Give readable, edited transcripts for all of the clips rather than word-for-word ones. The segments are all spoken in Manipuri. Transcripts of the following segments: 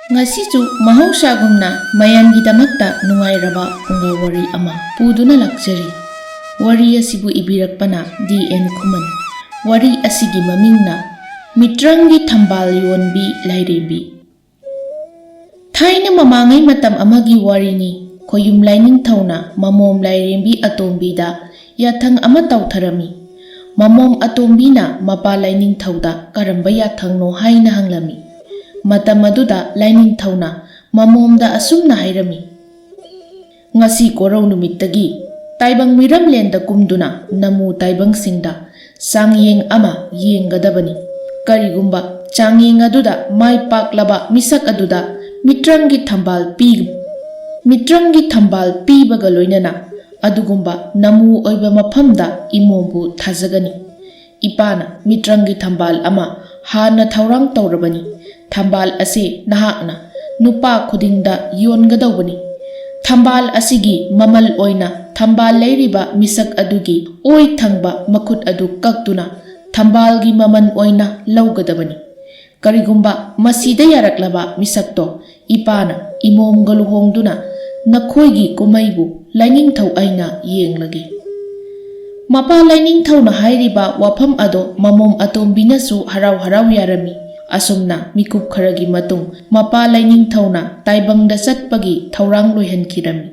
Ngasisu mahaushagumna mayamgidamakkta nungairaba punga wari ama puduna lakjari. Wari asibu ibirakpana D.N. Kuman. Wari asigi mamingna Mitrangi Thambal Yonbi Lairembi. Thaina mamangai matam amagi warini Koyum Laining Thauna Mamom Lairembi Atombida Yathang ama tautharami. Mamom Atombina Mapa Laining Thauda Karamba yathang no haina hanglami. Matam aduda Laining Thauna Mamomda asumna hairami. Ngasi korau numittagi Taibang Miramlenda kumduna Namu Taibang Singda Sangyeng ama yengadabani. Karigumba changyeng aduda mai paklaba misak aduda Mitrangi Thambal pibaga loinana adugumba namu oiba mafamda imombu thazagani. Ipana Mitrangi Thambal ama hana thaurang taurabani. Thambal ase nahakna nupa khudingda yongadawbani. Thambal asigi mamal oina Thambal leiriba misak adugi oi thangba makut adu kaktuna Thambalgi maman oina laugadabani. Karigumba masida yaraklaba misakto ipana imomga luhongduna nakhoigi kumaibu Laining Thau aina yenglagi. Mapa Laining Thauna hairiba wafam ado mamom atombinasu harau harau yarami. Asumna mikup kharagi matung Mapa Laining Thauna taibangda satpagi thaurang loihankirami.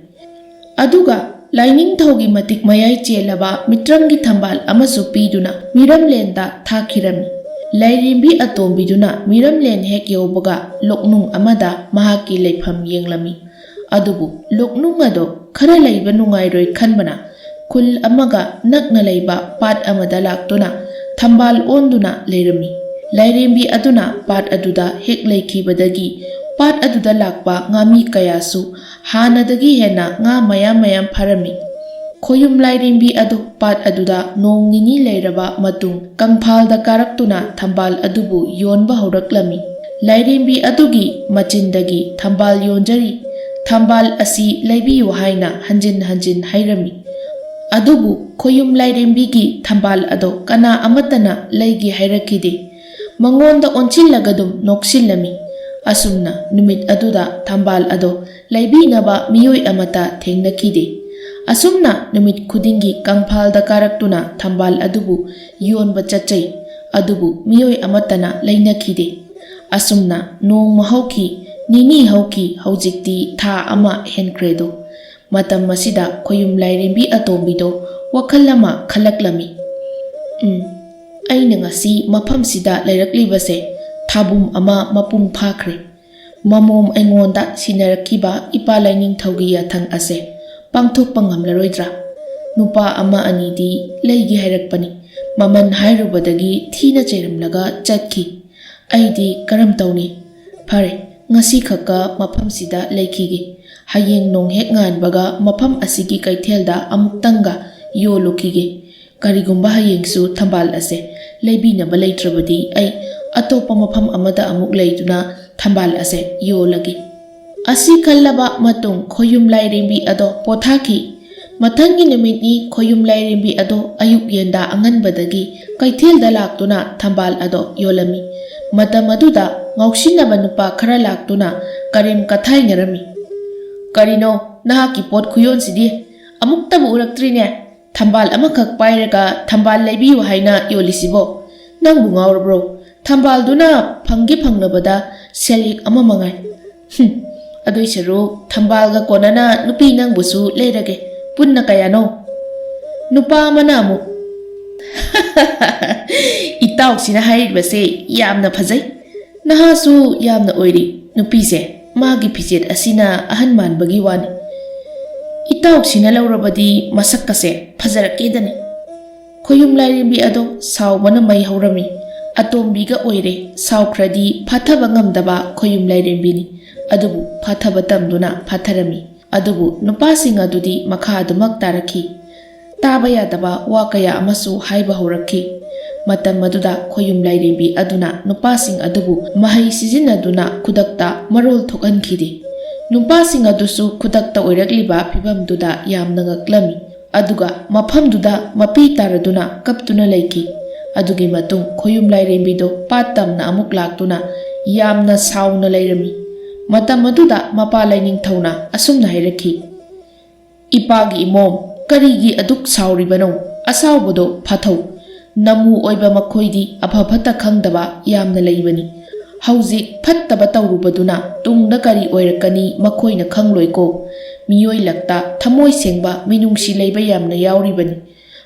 Aduga Laining Thaugi matik mayai chelaba Mitrangi Thambal amasu piduna Miramlenda thakirami. Lairembi atombiduna Miramlen hek yobaga loknung amada mahaki leifam yenglami. Adubu loknung ado khara leiba nungairoi khanbana kul amaga nakna leiba pat amada laktuna Thambal onduna leirami. Lairembi aduna pat aduda hek leikhibadagi pat aduda lakpa ngami kayasu hanadagi hena nga mayam pharami. Koyum Lairembi adu pat aduda nong nini leiraba matung kangphalda karaktuna Thambal adubu yonba horaklami. Lairembi adugi machindagi Thambal yonjari. Thambal asi leibiyu haina hanjin hairami. Adubu Koyum Lairembigi Thambal ado kana amatana leigi hairakide. Mangonda onchillagadum nokshillami. Asumna numit aduda Thambal ado laibinaba miyoi amata thengnakide. Asumna numit khudingi kangphalda karaktuna Thambal adubu yonba chachai. Adubu miyoi amatana lainakide. Asumna nong mahauki nini hauki haujikti tha ama henkredo. Matam masida Koyum Lairembi atombido wakhallama khalaklami. Aina ngasi mafamsida lairaklibase thabum ama mapung phakre. Mamom aingonda sinarakiba ipa Laining Thaugi yathang ase pangthokpa ngamlaroidra. Nupa ama anidi leigi hairakpani. Maman hairubadagi thina cheiramlaga chatki. Aidi karam tawni. Phare ngasi khakka mafamsida leikigi. Hayeng nong hek nganbaga mafam asigi kaithelda amuktanga yolukige. Karigumba hayengsu Thambal ase leibinaba leitrabadi ai atopa mafam amada amuk leiduna Thambal ase yolagi. Asi khallaba matung Koyum Lairembi ado pothaki. Mathangi numitni Koyum Lairembi ado ayuk yenda anganbadagi kaithelda laktuna Thambal ado yolami. Matam aduda ngauksinaba nupa khara laktuna karem kathaingarami. Karino nahaki pot khuyon sidi amuktabu uraktrine. Thambal amakhak pairaga Thambal leibiyu haina yolisibo. Nangbu ngaurabro Thambal duna phangi phangnabada selik ama mangai. Adoi saruk Thambal ga konana nupi nangbusu leirage punna kayano. Nupa manamu itaw sina hairibase yamna phajai. Nahasu yamna oiri nupise magi phijet asina ahan manbagi wani. Itaw sina laurabadi masakase phajarakidani. Koyum Lairembi ado sawbana mai haurami. Atombiga oire sawkradi phathaba ngamdaba Koyum Lairembini. Adubu phathaba tamduna phatharami. Adubu nupasing adudi makhadumak taraki. Taba yadaba wakaya amasu haiba haurakki. Matam maduda Koyum Lairembi aduna nupasing adubu mahai sizinaduna kudakta marol thokankide. Nupasing adusu kudakta oirakliba phibamduda yamna ngaklami. Aduga mafamduda mapi taraduna kaptuna leiki. Adugi matung Koyum Lairembido patamna amuk laktuna yamna sauna leirami. Matam aduda mapa Lainingthꯧna asumna hairakhi. Ipagi imom karigi aduk sauribano asawbodo phathau namu oiba makhoidi aphapata khangdaba yamna leibani. Hauzik phattaba tawrubaduna tungda kari oirakani makhoina khangloiko. Miyoi lakta thamoi sengba minungsi leiba yamna yauribani.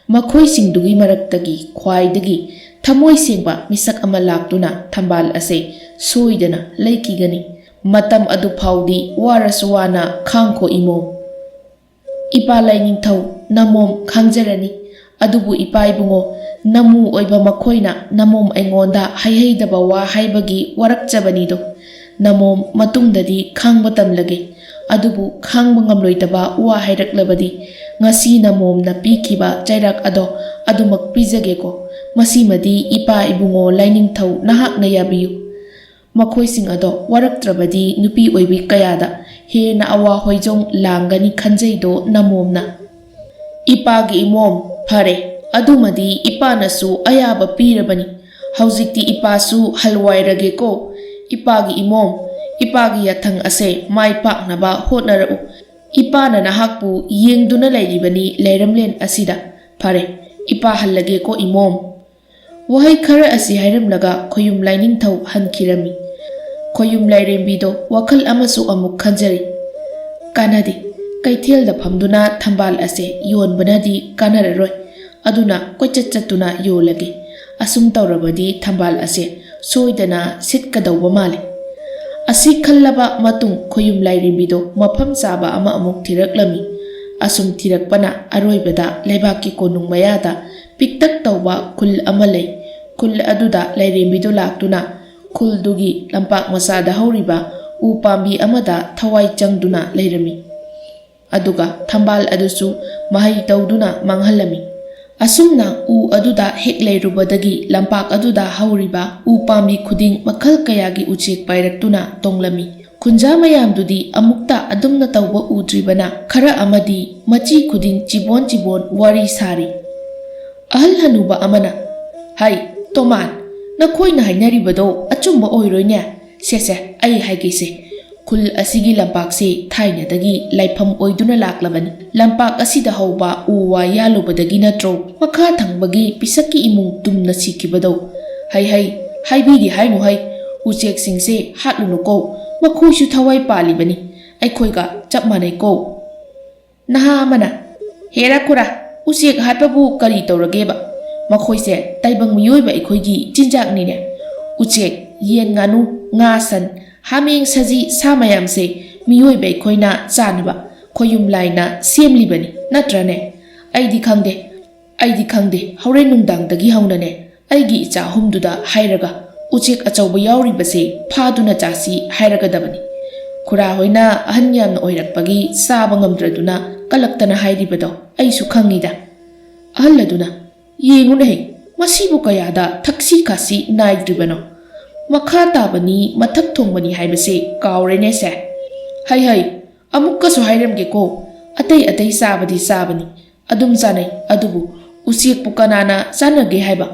Makhoi singdugi maraktagi khwaidagi thamoi sengba misak ama laktuna thambal ase soidana leikigani. Matam adu phaudi waraswana khangkho imom. Ipa Lainingthau namom khangjarani. Adubu ipa ibungo namu oiba makhoina namom aingonda haihaidaba wa haibagi warakjabanido. Namom matungdadi khangba tamlage. Adubu khangba ngamloitaba wa hairaklabadi ngasi namomna pikiba jairak ado adumak pijageko. Masimadi ipa ibungo Lainingthau nahakna yabiyu. Makhoising ado waraktrabadi nupi oibi kayada hena awa hoijong langani khanjaido namomna. Ipagi imom phare adumadi ipanasu ayaba pirabani. Haujikti ipasu halwairage ko. Ipagi imom ipagi yathang ase mai paknaba hotnarau. Ipana nahakpu yengduna lairibani leiramlen asida. Phare ipa hallage ko imom. Wahai khara asi hairamlaga khoyum Lainingthau hankirami. Khoyum Lairembido wakal amasu amuk khanjari. Kanadi kaithelda phamduna thambal ase yonbanadi kanararoi. Aduna koichat chatuna yolage. Asum tawrabadi thambal ase soidana sitkadawba male. Asi khallaba matung khoyum Lairembido mafam chaba ama amuk thiraklami. Asum thirakpana aroibada leibaki konung mayada piktak tawba khul ama lei. Khul aduda Lairembido laktuna khuldugi lampak masada hauriba u pambi amada thawai changduna leirami. Aduga thambal adusu mahai tawduna manghalami. Asumna u aduda hek leirubadagi lampak aduda hauriba u pambi khuding makhal kayagi uchek pairaktuna tonglami. Khunja mayamdudi amukta adumna tawba udribana khara amadi machi khuding chibon wari sari. Ahal hanuba amana hai toman nakhoina hainaribado achumba oiroine sese ai haigese. Khul asigi lampak se thainadagi laifam oiduna laklabani. Lampak asida hauba uwa yalubadagi natro makha thangbagi pisaki imung tumna sikibado. Hai haibidi hainu hai uchek singse hatluno ko makhoisu thawai palibani. Aikhoiga chap manai ko. Naha amana hera khura uchek hatbabu kari tawrageba. Makhoise taibang miyoiba ikhoigi chinjaknine. Uchek yen nganu nga san hameng saji samayamse miyoiba ikhoina chanaba khoyum laina semlibani natrane. Aidi khangde horen nungdangdagi haunane aigi icha humduda hairaga uchek achauba yauribase phaduna chasi hairagadabani. Khura hoina ahan yamna oirakpagi saba ngamdraduna kalaktana hairibado aisu khangida. Ahalladuna yengunahe masibu kayada thaksi khasi naidribano. Makha tabani mathak thongbani haibase kaurene se. Hai amukkasu hairamge ko atei sabani adum chanai adubu uchek pukanana chanage haiba.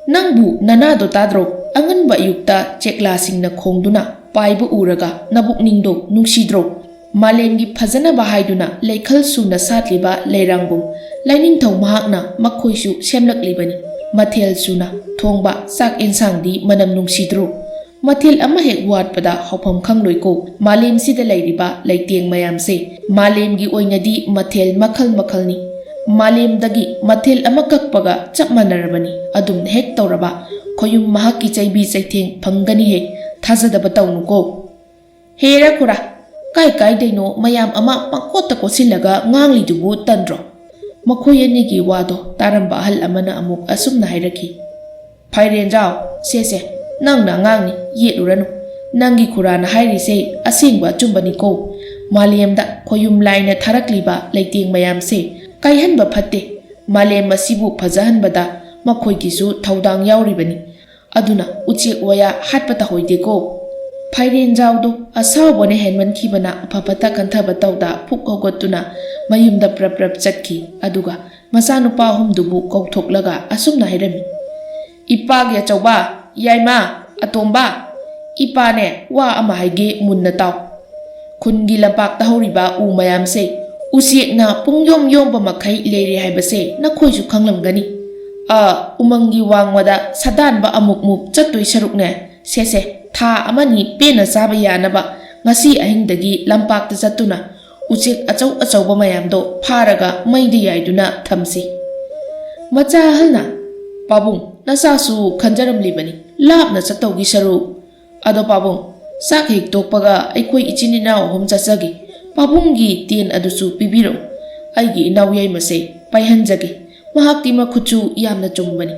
Nangbu nanado tadro anganba yukta chekla singna khongduna paibu uraga nabukningdo nungsidro. Malemgi phajana bahaiduna leikhal suna satliba leirangum Lainingthau mahakna makhoisu semlaklibani. Mathel suna thongba sak ensangdi manam nungsidro. Mathel ama hek watpada hopam khangloiko malem sida leiriba leiteng mayamse malemgi oinadi mathel makhalni. Malemdagi mathel ama kakpaga chap manarabani. Adum hek tawraba khoyum mahaki chaibi chaitheng phangani he thajadaba tawnuko. Hera khura kai deino mayam ama pangkota ko silaga ngangli dubu tandro. Makhoi anigi wado taramba ahal amana amuk asumna hairakhi. Phairenjao sese nangna ngangni yeluranu. Nangi khurana hairise asingba chumbani ko. Malemda khoyum laina tharakliba leiteng mayamse kaihanba phatte. Malem asibu phajahanbada makhoigisu thaudang yauribani. Aduna uchek waya hatpata hoideko. Phairenjaudo asawbone henman khibana apapata kanthaba tawda phuk hogotuna mayumda prap chatki. Aduga masanupa humdubu kauthoklaga asumna hairami. Ipagi achauba yaima atomba ipane wa ama haige munna taw. ꯈꯨꯟꯒꯤ ꯂꯝꯄꯥꯛꯇ ꯍꯧꯔꯤꯕ ꯎ ꯃꯌꯥꯝꯁꯦ ꯎꯆꯦꯛꯅ ꯄꯨꯡꯌꯣꯝ ꯌꯣꯝꯕ ꯃꯈꯩ ꯂꯩꯔꯦ ꯍꯥꯏꯕꯁꯦ ꯅꯈꯣꯏꯁꯨ ꯈꯪꯂꯝꯒꯅꯤ꯫ ꯎꯃꯪꯒꯤ ꯋꯥꯡꯃꯗ ꯁꯥꯗꯥꯟꯕ ꯑꯃꯨꯛ ꯆꯠꯇꯣꯏ ꯁꯔꯨꯛꯅꯦ, ꯁꯦ ꯊꯥ ꯑꯃꯅꯤ ꯄꯦꯟꯅ ꯆꯥꯕ ꯌꯥꯅꯕ ꯉꯁꯤ ꯑꯍꯤꯡꯗꯒꯤ ꯂꯝꯄꯥꯛꯇ ꯆꯠꯇꯨꯅ ꯎꯆꯦꯛ ꯑꯆꯧ ꯑꯆꯧꯕ ꯃꯌꯥꯝꯗꯣ ꯐꯥꯔꯒ ꯃꯩꯗ ꯌꯥꯏꯗꯨꯅ ꯊꯝꯁꯤ꯫ ꯃꯆꯥ ꯑꯍꯜꯅ, ꯄꯥꯕꯨꯡ ꯅꯆꯥꯁꯨ ꯈꯟꯖꯔꯝꯂꯤꯕꯅꯤ ꯂꯥꯞꯅ ꯆꯠꯇꯧꯒꯤ ꯁꯔꯨꯛ꯫ ꯑꯗꯣ ꯄꯥꯕꯨꯡ, ꯆꯥꯛ ꯍꯦꯛ ꯇꯣꯛꯄꯒ ꯑꯩꯈꯣꯏ ꯏꯆꯤꯟ ꯏꯅꯥꯎ 3 ꯆꯠꯆꯒꯦ꯫ ꯄꯥꯕꯨꯡꯒꯤ ꯇꯦꯟ ꯑꯗꯨꯁꯨ ꯄꯤꯕꯤꯔꯛꯎ, ꯑꯩꯒꯤ ꯏꯅꯥꯎ ꯌꯥꯏꯃꯁꯦ ꯄꯥꯏꯍꯟꯖꯒꯦ, ꯃꯍꯥꯛꯇꯤ ꯃꯈꯨꯠꯁꯨ ꯌꯥꯝꯅ ꯆꯨꯝꯕꯅꯤ꯫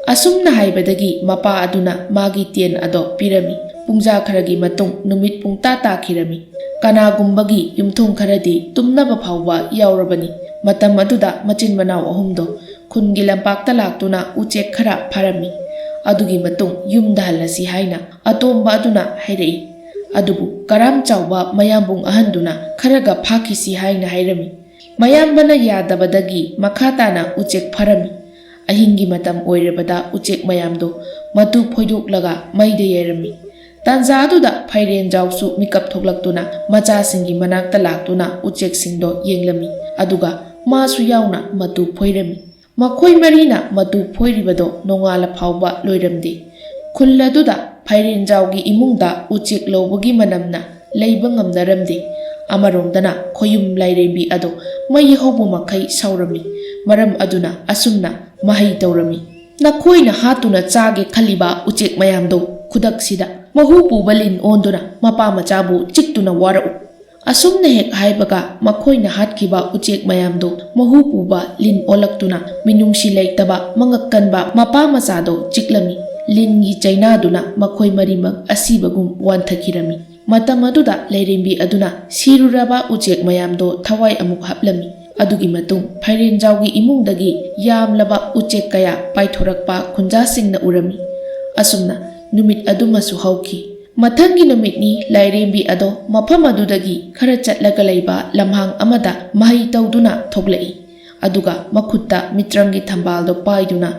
ꯑꯁꯨꯝꯅ ꯍꯥꯏꯕꯗꯒꯤ ꯃꯄꯥ ꯑꯗꯨꯅ ꯃꯥꯒꯤ ꯇꯦꯟ ꯑꯗꯣ ꯄꯤꯔꯝꯃꯤ꯫ ꯄꯨꯡꯖꯥ ꯈꯔꯒꯤ ꯃꯇꯨꯡ ꯅꯨꯃꯤꯠ ꯄꯨꯡꯇꯥ ꯇꯥꯈꯤꯔꯝꯃꯤ꯫ ꯀꯅꯥꯒꯨꯝꯕꯒꯤ ꯌꯨꯝꯊꯣꯡ ꯈꯔꯗꯤ ꯇꯨꯝꯅꯕ ꯐꯥꯎꯕ ꯌꯥꯎꯔꯕꯅꯤ꯫ ꯃꯇꯝ ꯑꯗꯨꯗ ꯃꯆꯤꯟ ꯃꯅꯥꯎ 3ꯗꯣ ꯈꯨꯟꯒꯤ ꯂꯝꯄꯥꯛꯇ ꯂꯥꯛꯇꯨꯅ ꯎꯆꯦꯛ ꯈꯔ ꯐꯥꯔꯝꯃꯤ꯫ ꯑꯗꯨꯒꯤ ꯃꯇꯨꯡ ꯌꯨꯝꯗ ꯍꯜꯂꯁꯤ ꯍꯥꯏꯅ ꯑꯇꯣꯝꯕ ꯑꯗꯨꯅ ꯍꯥꯏꯔꯛꯏ꯫ ꯑꯗꯨꯕꯨ ꯀꯔꯥꯝ ꯆꯥꯎꯕ ꯃꯌꯥꯝꯕꯨꯡ ꯑꯍꯟꯗꯨꯅ ꯈꯔꯒ ꯐꯥꯈꯤꯁꯤ ꯍꯥꯏꯅ ꯍꯥꯏꯔꯝꯃꯤ꯫ ꯃꯌꯥꯝꯕꯅ ꯌꯥꯗꯕꯗꯒꯤ ꯃꯈꯥ ꯇꯥꯅ ꯎꯆꯦꯛ ꯐꯥꯔꯝꯃꯤ꯫ ꯑꯍꯤꯡꯒꯤ ꯃꯇꯝ ꯑꯣꯏꯔꯕꯗ ꯎꯆꯦꯛ ꯃꯌꯥꯝꯗꯣ ꯃꯇꯨ ꯐꯣꯏꯗꯣꯛꯂꯒ ꯃꯩꯗ ꯌꯩꯔꯝꯃꯤ꯫ ꯇꯥꯟꯖꯥ ꯑꯗꯨꯗ ꯐꯩꯔꯦꯟꯖꯥꯎꯁꯨ ꯃꯤꯀꯞ ꯊꯣꯛꯂꯛꯇꯨꯅ ꯃꯆꯥꯁꯤꯡꯒꯤ ꯃꯅꯥꯛꯇ ꯂꯥꯛꯇꯨꯅ ꯎꯆꯦꯛꯁꯤꯡꯗꯣ ꯌꯦꯡꯂꯝꯃꯤ, ꯑꯗꯨꯒ ꯃꯥꯁꯨ ꯌꯥꯎꯅ ꯃꯇꯨ ꯐꯣꯏꯔꯝꯃꯤ꯫ ꯃꯈꯣꯏ ꯃꯔꯤꯅ ꯃꯇꯨ ꯐꯣꯏꯔꯤꯕꯗꯣ ꯅꯣꯡꯉꯥꯜꯂ ꯐꯥꯎꯕ ꯂꯣꯏꯔꯝꯗꯦ꯫ ꯈꯨꯜ ꯑꯗꯨꯗ ꯐꯩꯔꯦꯟꯖꯥꯎꯒꯤ ꯏꯃꯨꯡꯗ ꯎꯆꯦꯛ ꯂꯧꯕꯒꯤ ꯃꯅꯝꯅ ꯂꯩꯕ ꯉꯝꯅꯔꯝꯗꯦ꯫ ꯑꯃꯔꯣꯝꯗꯅ ꯈꯣꯌꯨꯝ ꯂꯥꯏꯔꯦꯝꯕꯤ ꯑꯗꯣ ꯃꯩ ꯍꯧꯕ ꯃꯈꯩ ꯁꯥꯎꯔꯝꯃꯤ꯫ ꯃꯔꯝ ꯑꯗꯨꯅ ꯑꯁꯨꯝꯅ ꯃꯍꯩ ꯇꯧꯔꯝꯃꯤ꯫ ꯅꯈꯣꯏꯅ ꯍꯥꯠꯇꯨꯅ ꯆꯥꯒꯦ ꯈꯜꯂꯤꯕ ꯎꯆꯦꯛ ꯃꯌꯥꯝꯗꯣ ꯈꯨꯗꯛꯁꯤꯗ ꯃꯍꯨ ꯄꯨꯕ ꯂꯤꯟ ꯑꯣꯟꯗꯨꯅ ꯃꯄꯥ ꯃꯆꯥꯕꯨ ꯆꯤꯛꯇꯨꯅ ꯋꯥꯔꯛꯎ꯫ ꯑꯁꯨꯝꯅ ꯍꯦꯛ ꯍꯥꯏꯕꯒ ꯃꯈꯣꯏꯅ ꯍꯥꯠꯈꯤꯕ ꯎꯆꯦꯛ ꯃꯌꯥꯝꯗꯣ ꯃꯍꯨ ꯄꯨꯕ ꯂꯤꯟ ꯑꯣꯜꯂꯛꯇꯨꯅ ꯃꯤꯅꯨꯡꯁꯤ ꯂꯩꯇꯕ ꯃꯉꯛ ꯀꯟꯕ ꯃꯄꯥ ꯃꯆꯥꯗꯣ ꯆꯤꯛꯂꯝꯃꯤ꯫ ꯂꯤꯟꯒꯤ ꯆꯩꯅꯥꯗꯨꯅ ꯃꯈꯣꯏ ꯃꯔꯤꯃꯛ ꯑꯁꯤꯕꯒꯨꯝ ꯋꯥꯟꯊꯈꯤꯔꯝꯃꯤ꯫ ꯃꯇꯝ ꯑꯗꯨꯗ ꯂꯥꯏꯔꯦꯝꯕꯤ ꯑꯗꯨꯅ ꯁꯤꯔꯨꯔꯕ ꯎꯆꯦꯛ ꯃꯌꯥꯝꯗꯣ ꯊꯋꯥꯏ ꯑꯃꯨꯛ ꯍꯥꯞꯂꯝꯃꯤ꯫ ꯑꯗꯨꯒꯤ ꯃꯇꯨꯡ ꯐꯩꯔꯦꯟꯖꯥꯎꯒꯤ ꯏꯃꯨꯡꯗꯒꯤ ꯌꯥꯝꯂꯕ ꯎꯆꯦꯛ ꯀꯌꯥ ꯄꯥꯏꯊꯣꯔꯛꯄ ꯈꯨꯟꯖꯥꯁꯤꯡꯅ ꯎꯔꯝꯃꯤ꯫ ꯑꯁꯨꯝꯅ ꯅꯨꯃꯤꯠ ꯑꯗꯨꯃꯁꯨ ꯍꯧꯈꯤ꯫ ꯃꯊꯪꯒꯤ ꯅꯨꯃꯤꯠꯅꯤ ꯂꯥꯏꯔꯦꯝꯕꯤ ꯑꯗꯣ ꯃꯐꯝ ꯑꯗꯨꯗꯒꯤ ꯈꯔ ꯆꯠꯂꯒ ꯂꯩꯕ ꯂꯝꯍꯥꯡ ꯑꯃꯗ ꯃꯍꯩ ꯇꯧꯗꯨꯅ ꯊꯣꯛꯂꯛꯏ꯫ ꯑꯗꯨꯒ ꯃꯈꯨꯠꯇ ꯃꯤꯇ꯭ꯔꯪꯒꯤ ꯊꯝꯕꯥꯜꯗꯣ ꯄꯥꯏꯗꯨꯅ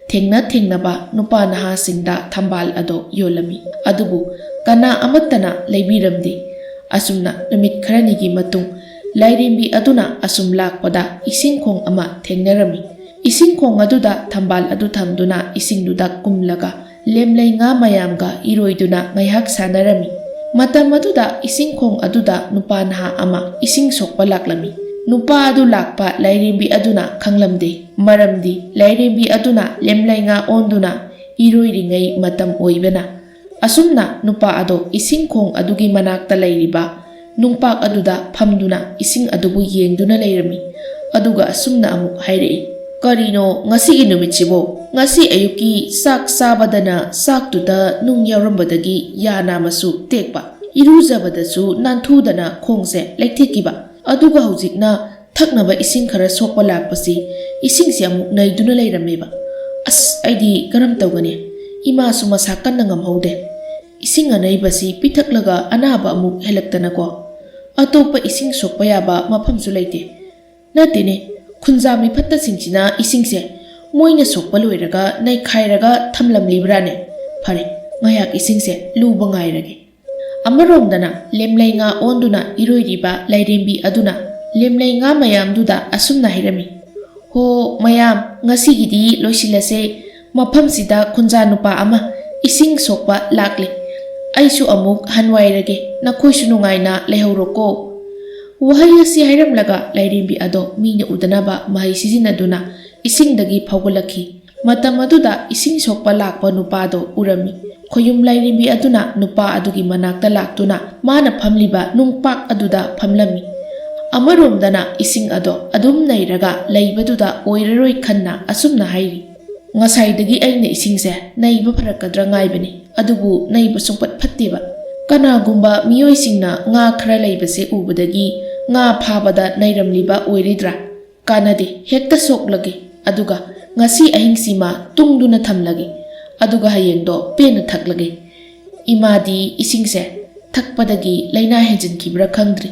ꯊꯦꯡꯅꯕ ꯅꯨꯄꯥ ꯅꯍꯥꯁꯤꯡꯗ ꯊꯝꯕꯥꯜ ꯑꯗꯣ ꯌꯣꯜꯂꯝꯃꯤ꯫ ꯑꯗꯨꯕꯨ ꯀꯅꯥ ꯑꯃꯠꯇꯅ ꯂꯩꯕꯤꯔꯝꯗꯦ꯫ ꯑꯁꯨꯝꯅ ꯅꯨꯃꯤꯠ ꯈꯔꯅꯤꯒꯤ ꯃꯇꯨꯡ ꯂꯥꯏꯔꯦꯝꯕꯤ ꯑꯗꯨꯅ ꯑꯁꯨꯝ ꯂꯥꯛꯄꯗ ꯏꯁꯤꯡꯈꯣꯡ ꯑꯃ ꯊꯦꯡꯅꯔꯝꯃꯤ꯫ ꯏꯁꯤꯡꯈꯣꯡ ꯑꯗꯨꯗ ꯊꯝꯕꯥꯜ ꯑꯗꯨ ꯊꯝꯗꯨꯅ ꯏꯁꯤꯡꯗꯨꯗ ꯀꯨꯝꯂꯒ ꯂꯦꯝꯂꯩ ꯉꯥ ꯃꯌꯥꯝꯒ ꯏꯔꯣꯏꯗꯨꯅ ꯉꯥꯏꯍꯥꯛ ꯁꯥꯟꯅꯔꯝꯃꯤ꯫ ꯃꯇꯝ ꯑꯗꯨꯗ ꯏꯁꯤꯡꯈꯣꯡ ꯑꯗꯨꯗ ꯅꯨꯄꯥ ꯅꯍꯥ ꯑꯃ ꯏꯁꯤꯡ ꯁꯣꯛꯄ ꯂꯥꯛꯂꯝꯃꯤ꯫ ꯅꯨꯄꯥ ꯑꯗꯨ ꯂꯥꯛꯄ ꯂꯥꯏꯔꯦꯝꯕꯤ ꯑꯗꯨꯅ ꯈꯪꯂꯝꯗꯦ, ꯃꯔꯝꯗꯤ ꯂꯥꯏꯔꯦꯝꯕꯤ ꯑꯗꯨꯅ ꯂꯦꯝꯂꯩ ꯉꯥ ꯑꯣꯟꯗꯨꯅ ꯏꯔꯣꯏꯔꯤꯉꯩ ꯃꯇꯝ ꯑꯣꯏꯕꯅ꯫ ꯑꯁꯨꯝꯅ ꯅꯨꯄꯥ ꯑꯗꯣ ꯏꯁꯤꯡꯈꯣꯡ ꯑꯗꯨꯒꯤ ꯃꯅꯥꯛꯇ ꯂꯩꯔꯤꯕ ꯅꯨꯡꯄꯥꯛ ꯑꯗꯨꯗ ꯐꯝꯗꯨꯅ ꯏꯁꯤꯡ ꯑꯗꯨꯕꯨ ꯌꯦꯡꯗꯨꯅ ꯂꯩꯔꯝꯃꯤ꯫ ꯑꯗꯨꯒ ꯑꯁꯨꯝꯅ ꯑꯃꯨꯛ ꯍꯥꯏꯔꯛꯏ, ꯀꯔꯤꯅꯣ ꯉꯁꯤꯒꯤ ꯅꯨꯃꯤꯠꯁꯤꯕꯣ? ꯉꯁꯤ ꯑꯌꯨꯛꯀꯤ ꯆꯥꯛ ꯆꯥꯕꯗꯅ ꯆꯥꯛꯇꯨꯗ ꯅꯨꯡ ꯌꯥꯎꯔꯝꯕꯗꯒꯤ ꯌꯥ ꯅꯥꯝꯃꯁꯨ ꯇꯦꯛꯄ, ꯏꯔꯨꯖꯕꯗꯁꯨ ꯅꯥꯟꯊꯨꯗꯅ ꯈꯣꯡꯁꯦ ꯂꯩꯊꯦꯛꯈꯤꯕ, ꯑꯗꯨꯒ ꯍꯧꯖꯤꯛꯅ ꯊꯛꯅꯕ ꯏꯁꯤꯡ ꯈꯔ ꯁꯣꯛꯄ ꯂꯥꯛꯄꯁꯤ ꯏꯁꯤꯡꯁꯦ ꯑꯃꯨꯛ ꯅꯩꯗꯨꯅ ꯂꯩꯔꯝꯃꯦꯕ꯫ ꯑꯁ, ꯑꯩꯗꯤ ꯀꯔꯝ ꯇꯧꯒꯅꯤ? ꯏꯃꯥꯁꯨ ꯃꯁꯥ ꯀꯟꯅ ꯉꯝꯍꯧꯗꯦ꯫ ꯏꯁꯤꯡ ꯑꯅꯩꯕꯁꯤ ꯄꯤꯊꯛꯂꯒ ꯑꯅꯥꯕ ꯑꯃꯨꯛ ꯍꯦꯜꯂꯛꯇꯅꯀꯣ꯫ ꯑꯇꯣꯞꯄ ꯏꯁꯤꯡ ꯁꯣꯛꯄ ꯌꯥꯕ ꯃꯐꯝꯁꯨ ꯂꯩꯇꯦ꯫ ꯅꯠꯇꯦꯅꯦ, ꯈꯨꯟꯖꯥ ꯃꯤꯐꯠꯇꯁꯤꯡꯁꯤꯅ ꯏꯁꯤꯡꯁꯦ ꯃꯣꯏꯅ ꯁꯣꯛꯄ ꯂꯣꯏꯔꯒ ꯅꯩꯈꯥꯏꯔꯒ ꯊꯝꯂꯝꯂꯤꯕ꯭ꯔꯥꯅꯦ? ꯐꯔꯦ, ꯉꯥꯏꯍꯥꯛ ꯏꯁꯤꯡꯁꯦ ꯂꯨꯕ ꯉꯥꯏꯔꯒꯦ꯫ ꯑꯃꯔꯣꯝꯗꯅ ꯂꯦꯝꯂꯩ ꯉꯥ ꯑꯣꯟꯗꯨꯅ ꯏꯔꯣꯏꯔꯤꯕ ꯂꯥꯏꯔꯦꯝꯕꯤ ꯑꯗꯨꯅ ꯂꯦꯝꯂꯩ ꯉꯥ ꯃꯌꯥꯝꯗꯨꯗ ꯑꯁꯨꯝꯅ ꯍꯥꯏꯔꯝꯃꯤ, ꯍꯣ ꯃꯌꯥꯝ, ꯉꯁꯤꯒꯤꯗꯤ ꯂꯣꯏꯁꯤꯜꯂꯁꯦ꯫ ꯃꯐꯝꯁꯤꯗ ꯈꯨꯟꯖꯥ ꯅꯨꯄꯥ ꯑꯃ ꯏꯁꯤꯡ ꯁꯣꯛꯄ ꯂꯥꯛꯂꯦ꯫ ꯑꯩꯁꯨ ꯑꯃꯨꯛ ꯍꯟꯋꯥꯏꯔꯒꯦ, ꯅꯈꯣꯏꯁꯨ ꯅꯨꯡꯉꯥꯏꯅ ꯂꯩꯍꯧꯔꯣꯀꯣ꯫ ꯋꯥꯍꯩ ꯑꯁꯤ ꯍꯥꯏꯔꯝꯂꯒ ꯂꯥꯏꯔꯦꯝꯕꯤ ꯑꯗꯣ ꯃꯤꯅ ꯎꯗꯅꯕ ꯃꯍꯩ ꯁꯤꯖꯤꯟꯅꯗꯨꯅ ꯏꯁꯤꯡꯗꯒꯤ ꯐꯥꯎꯒꯠꯂꯛꯈꯤ꯫ ꯃꯇꯝ ꯑꯗꯨꯗ ꯏꯁꯤꯡ ꯁꯣꯛꯄ ꯂꯥꯛꯄ ꯅꯨꯄꯥꯗꯣ ꯎꯔꯝꯃꯤ꯫ ꯈꯣꯌꯨꯝ ꯂꯥꯏꯔꯦꯝꯕꯤ ꯑꯗꯨꯅ ꯅꯨꯄꯥ ꯑꯗꯨꯒꯤ ꯃꯅꯥꯛꯇ ꯂꯥꯛꯇꯨꯅ ꯃꯥꯅ ꯐꯝꯂꯤꯕ ꯅꯨꯡꯄꯥꯛ ꯑꯗꯨꯗ ꯐꯝꯂꯝꯃꯤ꯫ ꯑꯃꯔꯣꯝꯗꯅ ꯏꯁꯤꯡ ꯑꯗꯣ ꯑꯗꯨꯝ ꯅꯩꯔꯒ ꯂꯩꯕꯗꯨꯗ ꯑꯣꯏꯔꯔꯣꯏ ꯈꯟꯅ ꯑꯁꯨꯝꯅ ꯍꯥꯏꯔꯤ, ꯉꯁꯥꯏꯗꯒꯤ ꯑꯩꯅ ꯏꯁꯤꯡꯁꯦ ꯅꯩꯕ ꯐꯔꯛꯀꯗ꯭ꯔꯥ ꯉꯥꯏꯕꯅꯤ, ꯑꯗꯨꯕꯨ ꯅꯩꯕ ꯁꯨꯡꯐꯠ ꯐꯠꯇꯦꯕ꯫ ꯀꯅꯥꯒꯨꯝꯕ ꯃꯤꯑꯣꯏꯁꯤꯡꯅ ꯉꯥ ꯈꯔ ꯂꯩꯕꯁꯦ ꯎꯕꯗꯒꯤ ꯉꯥ ꯐꯥꯕꯗ ꯅꯩꯔꯝꯂꯤꯕ ꯑꯣꯏꯔꯤꯗ꯭ꯔꯥ? ꯀꯥꯟꯅꯗꯦ, ꯍꯦꯛꯇ ꯁꯣꯛꯂꯒꯦ, ꯑꯗꯨꯒ ꯉꯁꯤ ꯑꯍꯤꯡꯁꯤꯃ ꯇꯨꯡꯗꯨꯅ ꯊꯝꯂꯒꯦ, ꯑꯗꯨꯒ ꯍꯌꯦꯡꯗꯣ ꯄꯦꯟꯅ ꯊꯛꯂꯒꯦ꯫ ꯏꯃꯥꯗꯤ ꯏꯁꯤꯡꯁꯦ ꯊꯛꯄꯗꯒꯤ ꯂꯩꯅꯥ ꯍꯦꯟꯖꯤꯟꯈꯤꯕ꯭ꯔꯥ ꯈꯪꯗ꯭ꯔꯤ꯫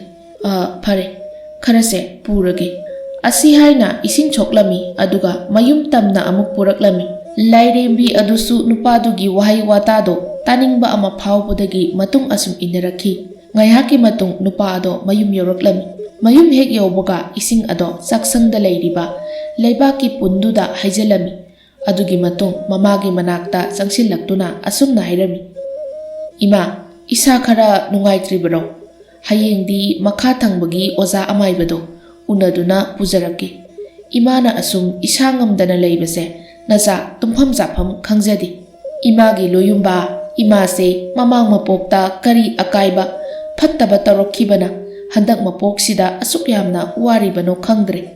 ꯐꯔꯦ, ꯈꯔꯁꯦ ꯄꯨꯔꯒꯦ꯫ ꯑꯁꯤ ꯍꯥꯏꯅ ꯏꯁꯤꯡ ꯁꯣꯛꯂꯝꯃꯤ, ꯑꯗꯨꯒ ꯃꯌꯨꯝ ꯇꯝꯅ ꯑꯃꯨꯛ ꯄꯨꯔꯛꯂꯝꯃꯤ꯫ ꯂꯥꯏꯔꯦꯝꯕꯤ ꯑꯗꯨꯁꯨ ꯅꯨꯄꯥꯗꯨꯒꯤ ꯋꯥꯍꯩ ꯋꯥꯇꯥꯗꯣ ꯇꯥꯅꯤꯡꯕ ꯑꯃ ꯐꯥꯎꯕꯗꯒꯤ ꯃꯇꯨꯡ ꯑꯁꯨꯝ ꯏꯟꯅꯔꯛꯈꯤ꯫ Ngaihaki matung nupa ado mayum yoraklami. Mayum hek yaubaga ising ado saksangda leiriba leibaki punduda haijalami. Adugi matung mamagi manakta sangsillaktuna asumna hairami. Ima, isa khara nungaitribaro. Hayengdi makha thangbagi oza amaibado unaduna pujaraki. Imana asum isa ngamdana leibase naza tumpham zapam khangjadi. Imagi loyumba imase mamang mapokta kari akaiba fattaba tawrakkibana handak mapoksida asuk yamna waribano khangdre.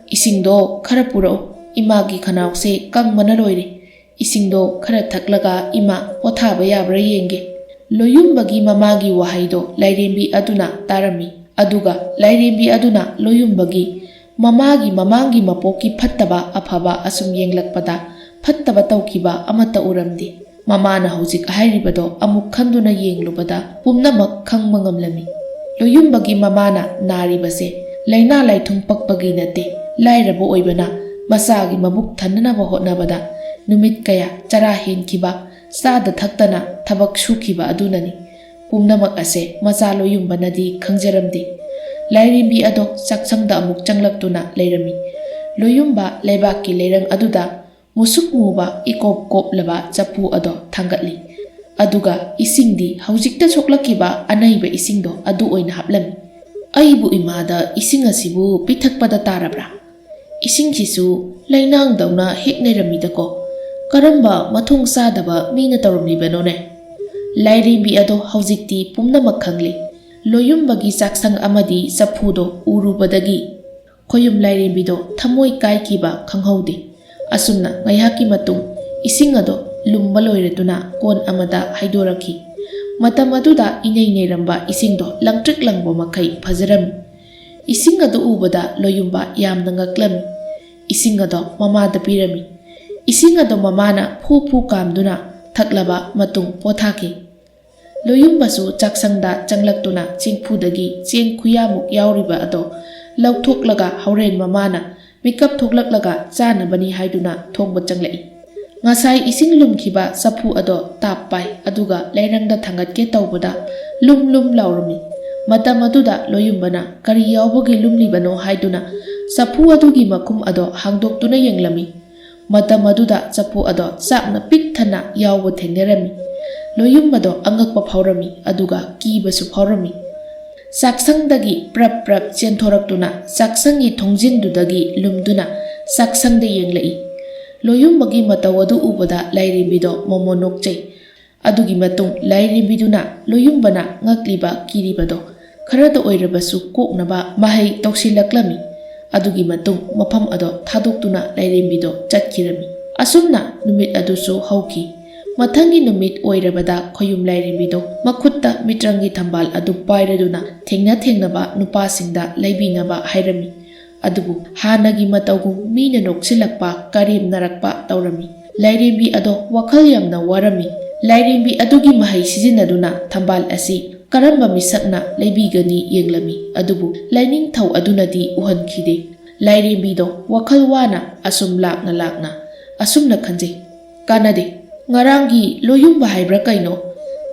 Isingdo khara purao. Imagi khanawse kangmana loire. Isingdo khara thaklaga ima pothaba yabra yenge. Loyumbagi mamagi wahaido lairembi aduna tarami. Aduga lairembi aduna loyumbagi mamangi mapoki fattaba afaba asum yenglakpada fattaba tawkiba amata uramdi. Mamana hojik hairibado amuk khanduna yenglubada pumnamak khangma ngamlami. Loyumbagi mamana naribase laina laithung pakpagi nate lairabo oibana masagi mabuk thananaba hotnabada numit kaya chara henkiba sada thaktana thabak shukiba adunani. Pumnamak ase macha loyumbanadi khangjaramdi. Lairembi ado saksangda amuk changlaktuna leirami. Loyumba leibaki leirang aduda musuk muba ikop kop laba chapu ado thangatli. Aduga isingdi haujikta soklakiba anaiba isingdo adu oina haplami. Aibu imada ising asibu pithakpada tarabra. Ising sisu lainang dauna hekneramidako. Karamba mathung sadaba mina tawramlibanone. Lairembi ado haujikti pumnamak khangli. Loyumbagi saksang amadi sapudo urubadagi koyum lairembido thamoi kaikiba khanghaude. Asumna ngaihaki matung ising ado lumba loiratuna kon amada haidoraki. Matam aduda inai neiramba isingdo langtrik langbo makai phajarami. Ising ado ubada loyumba yamna ngaklami. Ising ado mamada pirami. Ising ado mamana phu kamduna thaklaba matung pothaki. Loyumbasu chaksangda changlaktuna chingphudagi cheng khuyamuk yauriba ado lauthoklaga hauren mamana mikap thoklaklaga chanabani haiduna thongba changlai. Ngasai ising lumkhiba sapu ado tappai aduga lairangda thangatke tawbada lum laurami. Matam aduda loyumbana kari yaubagi lumlibano haiduna sapu adugi makum ado hangdoktuna yenglami. Matam aduda sapu ado sakna pik thana yauba thengnerami. Loyumbado angakpa phaurami aduga kibasu phaurami. Saksangdagi prap chenthoraktuna saksangi thongjindudagi lumduna saksangda yenglai. Loyumbagi matawadu ubada lairembido momo nokchai. Adugi matung lairembiduna loyumbana ngakliba kiribado kharada oirabasu koknaba mahai toksilaklami. Adugi matung mafam ado thadoktuna lairembido chatkirami. Asumna numit adusu hauki. Mathangi numit oirabada khoyum lairembido makhutta mitrangi thambal adu pairaduna thengnaba nupasingda laibinaba hairami. Adubu hanagi matawgum mina noksilakpa karim narakpa tawrami. Lairembi ado wakhal yamna warami. Lairembi adugi mahai sizinaduna thambal asi karamba misakna laibigani yenglami. Adubu laining thau adunadi uhankhide. Lairembido wakhal wana asum lakna asumna khanjai. Kanade ngarangi loyumba haibra kaino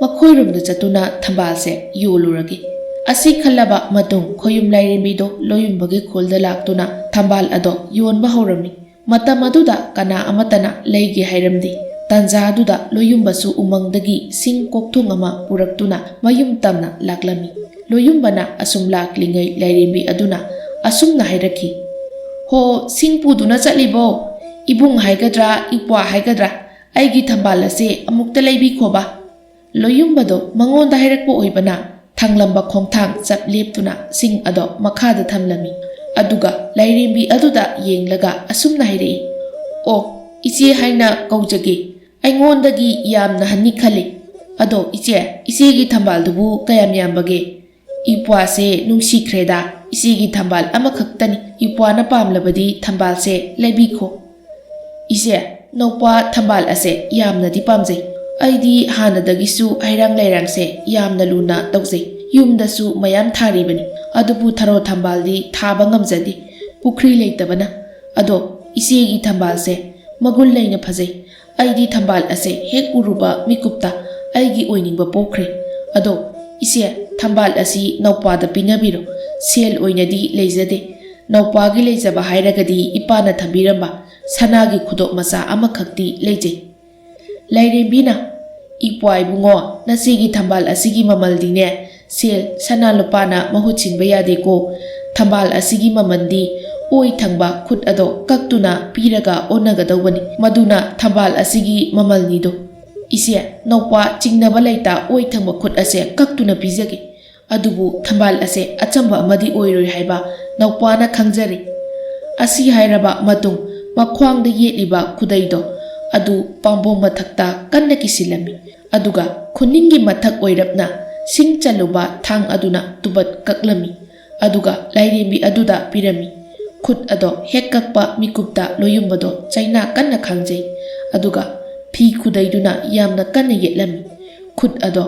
makhoirumda chatuna thambalse yoluragi. Asi khallaba matung khoyum lairembido loyumbagi kholda laktuna thambal ado yonba haurami. Matam aduda kana amatana leige hairamdi. Tanja aduda loyumbasu umangdagi sing kokthung ama puraktuna mayum tamna laklami. Loyumbana asum laklingai lairembi aduna asumna hairaki. Ho sing puduna chatlibo ibung haigadra ipwa haigadra aigi thambal ase amukta leibi khoba. Loyumbado mangonda hairakpo oibana thanglamba khongthang chap leptuna sing ado makhada thamlami. Aduga lairembi aduda yenglaga asumna hairei. O iche haina kaujage aingondagi yamna hanni khale. Ado ichegi thambal dubu kayam yambage. Ipwa se nungsikreda ichegi thambal amakhaktani. Ipwa na pamlabadi thambal se leibikho. Nokpa thambal ase yamna di pamjai. Aidi hanadagisu hairang lairang se yamna luna tawjai. Yumdasu mayam tharibani. Adubu tharo thambal di thaba ngamjadi. Pukri leitabana. Ado isegi thambal se magul leina phajai. Aidi thambal ase hek uruba mikupta aigi oiningba pokre. ꯑꯗꯣ ꯏꯆꯦ ꯊꯝꯕꯥꯜ ꯑꯁꯤ ꯅꯧꯄꯥꯗ ꯄꯤꯅꯕꯤꯔꯣ ꯁꯦꯜ ꯑꯣꯏꯅꯗꯤ ꯂꯩꯖꯗꯦ ꯅꯧꯄꯥꯒꯤ ꯂꯩꯖꯕ ꯍꯥꯏꯔꯒꯗꯤ ꯏꯄꯥꯅ ꯊꯝꯕꯤꯔꯝꯕ ꯁꯅꯥꯒꯤ ꯈꯨꯗꯣꯞ ꯃꯆꯥ ꯑꯃꯈꯛꯇꯤ ꯂꯩꯖꯩ ꯂꯥꯏꯔꯦꯝꯕꯤꯅ ꯏꯄ꯭ꯋꯥ ꯏꯕꯨꯡꯉꯣ ꯅꯆꯦꯒꯤ ꯊꯝꯕꯥꯜ ꯑꯁꯤꯒꯤ ꯃꯃꯜꯗꯤꯅꯦ ꯁꯦꯜ ꯁꯅꯥ ꯂꯨꯄꯥꯅ ꯃꯍꯨꯠ ꯁꯤꯟꯕ ꯌꯥꯗꯦꯀꯣ ꯊꯝꯕꯥꯜ ꯑꯁꯤꯒꯤ ꯃꯃꯜꯗꯤ ꯑꯣꯏ ꯊꯪꯕ ꯈꯨꯠ ꯑꯗꯣ ꯀꯛꯇꯨꯅ ꯄꯤꯔꯒ ꯑꯣꯟꯅꯒꯗꯧꯕꯅꯤ ꯃꯗꯨꯅ ꯊꯝꯕꯥꯜ ꯑꯁꯤꯒꯤ ꯃꯃꯜꯅꯤꯗꯣ ꯏꯆꯦ ꯅꯧꯄꯥ ꯆꯤꯡꯅꯕ ꯂꯩꯇ ꯑꯣꯏ ꯊꯪꯕ ꯈꯨꯠ ꯑꯁꯦ ꯀꯛꯇꯨꯅ ꯄꯤꯖꯒꯦ ꯑꯗꯨꯕꯨ ꯊꯝꯕꯥꯜ ꯑꯁꯦ ꯑꯆꯝꯕ ꯑꯃꯗꯤ ꯑꯣꯏꯔꯣꯏ ꯍꯥꯏꯕ ꯅꯧꯄꯥꯅ ꯈꯪꯖꯔꯤ ꯑꯁꯤ ꯍꯥꯏꯔꯕ ꯃꯇꯨꯡ ꯃꯈ꯭ꯋꯥꯡꯗ ꯌꯦꯠꯂꯤꯕ ꯈꯨꯗꯩꯗꯣ ꯑꯗꯨ ꯄꯥꯝꯕꯣꯝ ꯃꯊꯛꯇ ꯀꯟꯅ ꯀꯤꯁꯤꯜꯂꯝꯃꯤ ꯑꯗꯨꯒ ꯈꯨꯅꯤꯡꯒꯤ ꯃꯊꯛ ꯑꯣꯏꯔꯞꯅ ꯁꯤꯡ ꯆꯜꯂꯨꯕ ꯊꯥꯡ ꯑꯗꯨꯅ ꯇꯨꯕꯠ ꯀꯛꯂꯝꯃꯤ ꯑꯗꯨꯒ ꯂꯥꯏꯔꯦꯝꯕꯤ ꯑꯗꯨꯗ ꯄꯤꯔꯝꯃꯤ ꯈꯨꯠ ꯑꯗꯣ ꯍꯦꯛ ꯀꯛꯄ ꯃꯤꯀꯨꯞꯇ ꯂꯣꯌꯨꯝꯕꯗꯣ ꯆꯩꯅꯥ ꯀꯟꯅ ꯈꯥꯡꯖꯩ ꯑꯗꯨꯒ ꯐꯤ ꯈꯨꯗꯩꯗꯨꯅ ꯌꯥꯝꯅ ꯀꯟꯅ ꯌꯦꯠꯂꯝꯃꯤ ꯈꯨꯠ ꯑꯗꯣ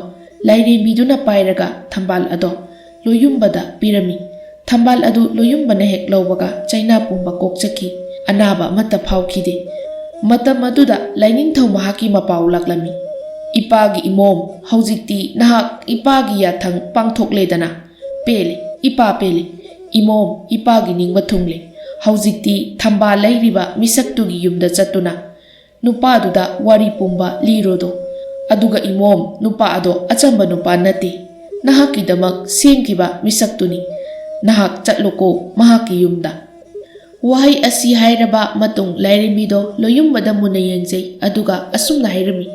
ꯂꯥꯏꯔꯦꯝꯕꯤꯗꯨꯅ ꯄꯥꯏꯔꯒ ꯊꯝꯕꯥꯜ ꯑꯗꯣ ꯂꯣꯌꯨꯝꯕꯗ ꯄꯤꯔꯝꯃꯤ ꯊꯝꯕꯥꯜ ꯑꯗꯨ ꯂꯣꯌꯨꯝꯕꯅ ꯍꯦꯛ ꯂꯧꯕꯒ ꯆꯩꯅꯥ ꯄꯨꯝꯕ ꯀꯣꯛꯆꯈꯤ ꯑꯅꯥꯕ ꯑꯃꯠꯇ ꯐꯥꯎꯈꯤꯗꯦ ꯃꯇꯝ ꯑꯗꯨꯗ ꯂꯥꯏꯅꯤꯡꯊꯧ ꯃꯍꯥꯛꯀꯤ ꯃꯄꯥꯎ ꯂꯥꯛꯂꯝꯃꯤ ꯏꯄꯥꯒꯤ ꯏꯃꯣꯝ ꯍꯧꯖꯤꯛꯇꯤ ꯅꯍꯥꯛ ꯏꯄꯥꯒꯤ ꯌꯥꯊꯪ ꯄꯥꯡꯊꯣꯛꯂꯦꯗꯅ ꯄꯦꯜꯂꯦ ꯏꯄꯥ ꯄꯦꯜꯂꯦ ꯏꯃꯣꯝ ꯏꯄꯥꯒꯤ ꯅꯤꯡꯕ ꯊꯨꯡꯂꯦ ꯍꯧꯖꯤꯛꯇꯤ ꯊꯝꯕꯥꯜ ꯂꯩꯔꯤꯕ ꯃꯤꯁꯛꯇꯨꯒꯤ ꯌꯨꯝꯗ ꯆꯠꯇꯨꯅ ꯅꯨꯄꯥꯗꯨꯗ ꯋꯥꯔꯤ ꯄꯨꯝꯕ ꯂꯤꯔꯣꯗꯣ ꯑꯗꯨꯒ ꯏꯃꯣꯝ ꯅꯨꯄꯥ ꯑꯗꯣ ꯑꯆꯝꯕ ꯅꯨꯄꯥ ꯅꯠꯇꯦ ꯅꯍꯥꯛꯀꯤꯗꯃꯛ ꯁꯦꯝꯈꯤꯕ ꯃꯤꯁꯛꯇꯨꯅꯤ ꯅꯍꯥꯛ ꯆꯠꯂꯣꯀꯣ ꯃꯍꯥꯛꯀꯤ ꯌꯨꯝꯗ ꯋꯥꯍꯩ ꯑꯁꯤ ꯍꯥꯏꯔꯕ ꯃꯇꯨꯡ ꯂꯥꯏꯔꯦꯝꯕꯤꯗꯣ ꯂꯣꯌꯨꯝꯕꯗ ꯃꯨꯟꯅ ꯌꯦꯡꯖꯩ ꯑꯗꯨꯒ ꯑꯁꯨꯝꯅ ꯍꯥꯏꯔꯝꯃꯤ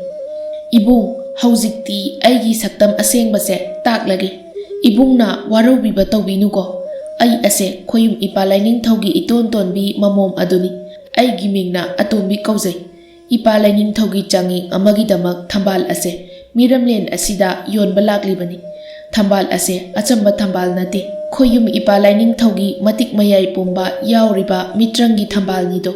ꯏꯕꯨꯡ ꯍꯧꯖꯤꯛꯇꯤ ꯑꯩꯒꯤ ꯁꯛꯇꯝ ꯑꯁꯦꯡꯕꯁꯦ ꯇꯥꯛꯂꯒꯦ ꯏꯕꯨꯡꯅ ꯋꯥꯔꯧꯕꯤꯕ ꯇꯧꯕꯤꯅꯨꯀꯣ ꯑꯩ ꯑꯁꯦ ꯈꯣꯌꯨꯝ ꯏꯄꯥ ꯂꯥꯏꯅꯤꯡꯊꯧꯒꯤ ꯏꯇꯣꯟ ꯇꯣꯟꯕꯤ ꯃꯃꯣꯝ ꯑꯗꯨꯅꯤ ꯑꯩꯒꯤ ꯃꯤꯡꯅ ꯑꯇꯣꯝꯕꯤ ꯀꯧꯖꯩ ꯏꯄꯥ ꯂꯥꯏꯅꯤꯡꯊꯧꯒꯤ ꯆꯥꯡꯌꯦꯡ ꯑꯃꯒꯤꯗꯃꯛ ꯊꯝꯕꯥꯜ ꯑꯁꯦ ꯃꯤꯔꯝꯂꯦꯟ ꯑꯁꯤꯗ ꯌꯣꯟꯕ ꯂꯥꯛꯂꯤꯕꯅꯤ ꯊꯝꯕꯥꯜ ꯑꯁꯦ ꯑꯆꯝꯕ ꯊꯝꯕꯥꯜ ꯅꯠꯇꯦ ꯈꯣꯌꯨꯝ ꯏꯄꯥ ꯂꯥꯏꯅꯤꯡꯊꯧꯒꯤ ꯃꯇꯤꯛ ꯃꯌꯥꯏ ꯄꯨꯝꯕ ꯌꯥꯎꯔꯤꯕ ꯃꯤꯇ꯭ꯔꯪꯒꯤ ꯊꯝꯕꯥꯜꯅꯤꯗꯣ